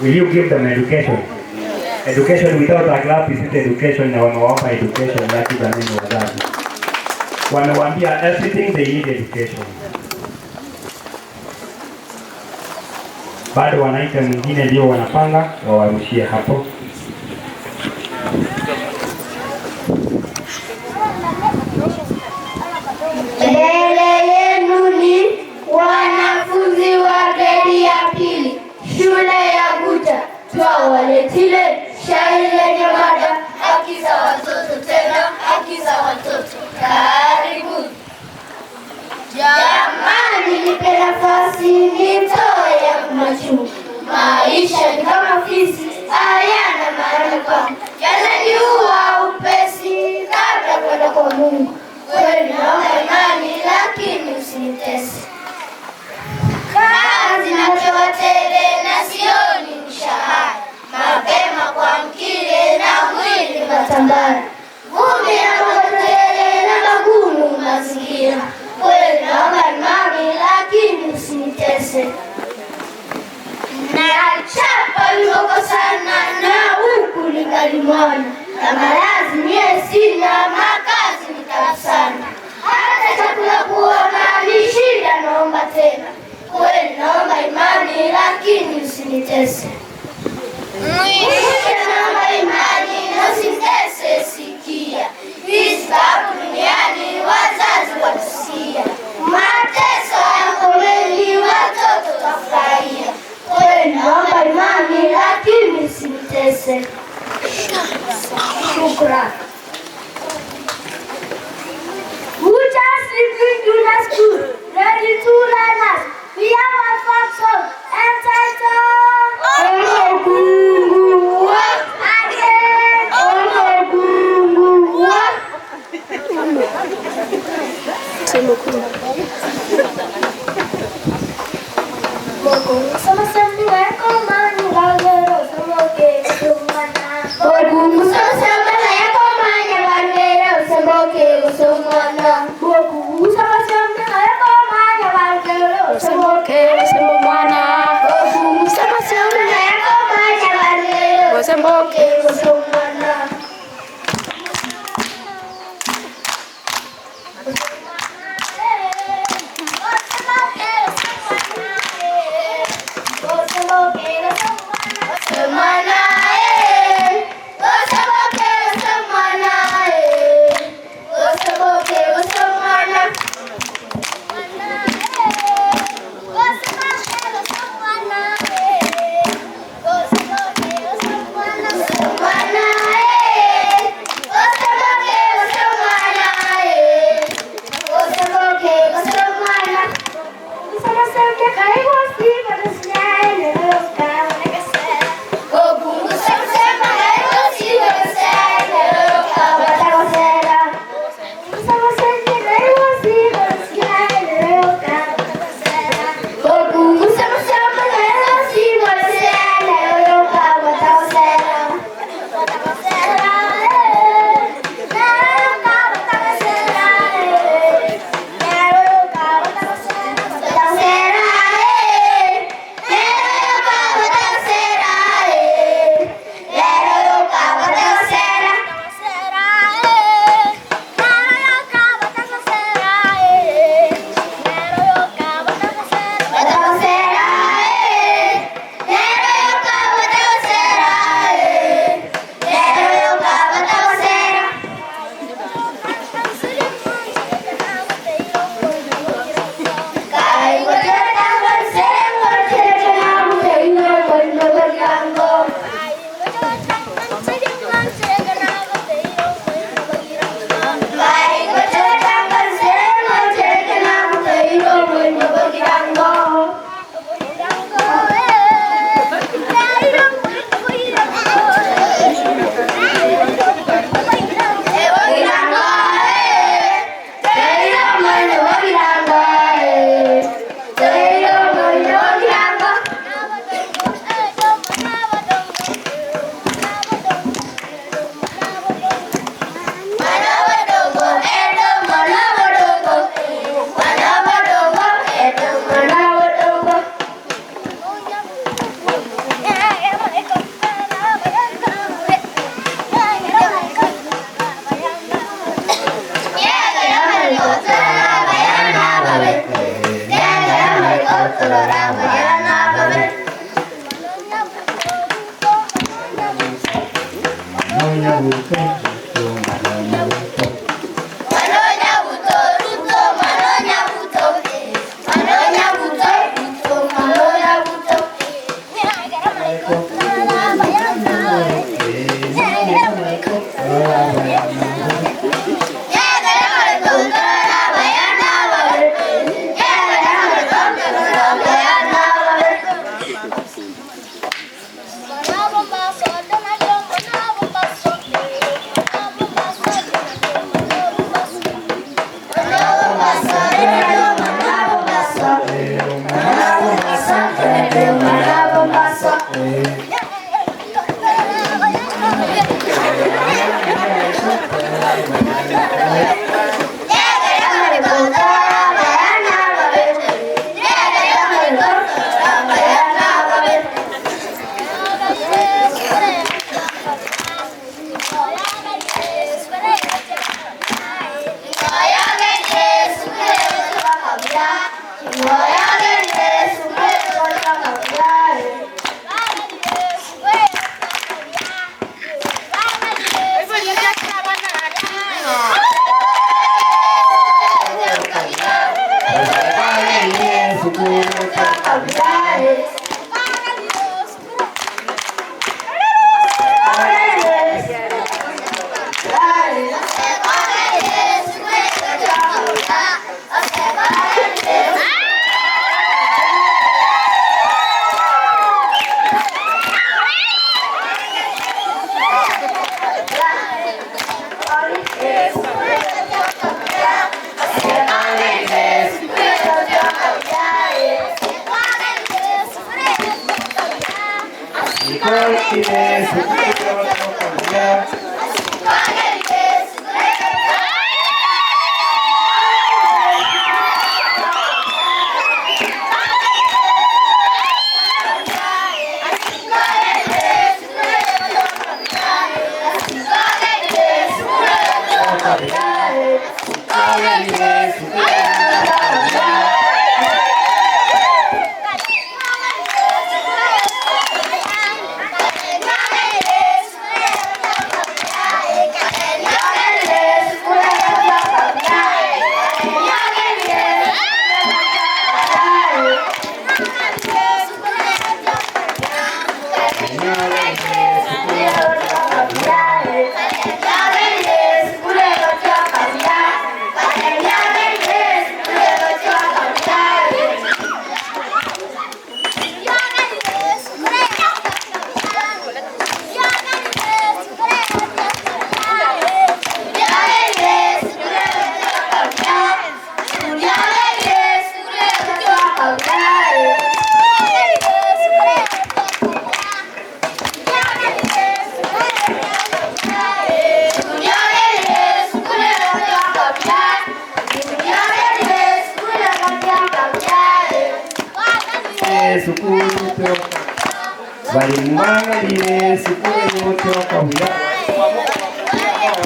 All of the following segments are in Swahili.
Will you give them education? Education without a clap isn't education, na wamewapa education yake jamii wazazi. Wamewaambia everything they need education. Bado wanaita mwingine ndio wanapanga wawarushie hapo. Mbele yenu ni wanafunzi wa gredi ya pili shule ya Guta. Twawaletile shairi lenye mada haki za watoto, tena haki za watoto. Karibu. Jamani, nipe nafasi nitoe yangu machungu. Maisha ni kama fisi, hayana maana kwangu, yananiua upesi kabla kwenda kwa Mungu. Kweli naomba imani, lakini usinitese. Kazi napewa tele na sioni mshahara, mapema kwa mkile na mwili matambara, vumbi na matele na magumu mazingira. Kweli naomba imani, lakini usinitese. Nachapa viboko sana na huku ningalimwana, na malazi mie sina, makazi ni tabu sana. Hata chakula kuona ni shida, naomba tena. Kweli naomba imani, lakini usinitese. Mwisho naomba imani na usinitese, sikia. Hizi tabu duniani wazazi watusia, mateso yako mengi watoto tafurahia. Kweli naomba imani, lakini usinitese. Shukran. Guta sleeping Junior School, ready to learn us. We have a folk song entitled Ekegusii again. Vuna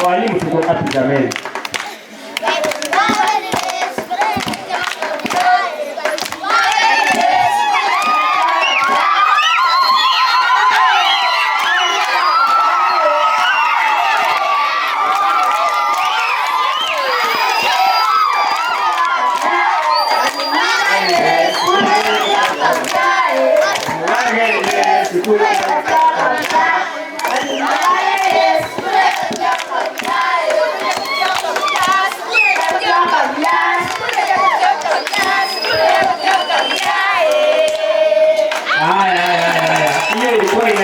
Walimu tuko kapi jameni.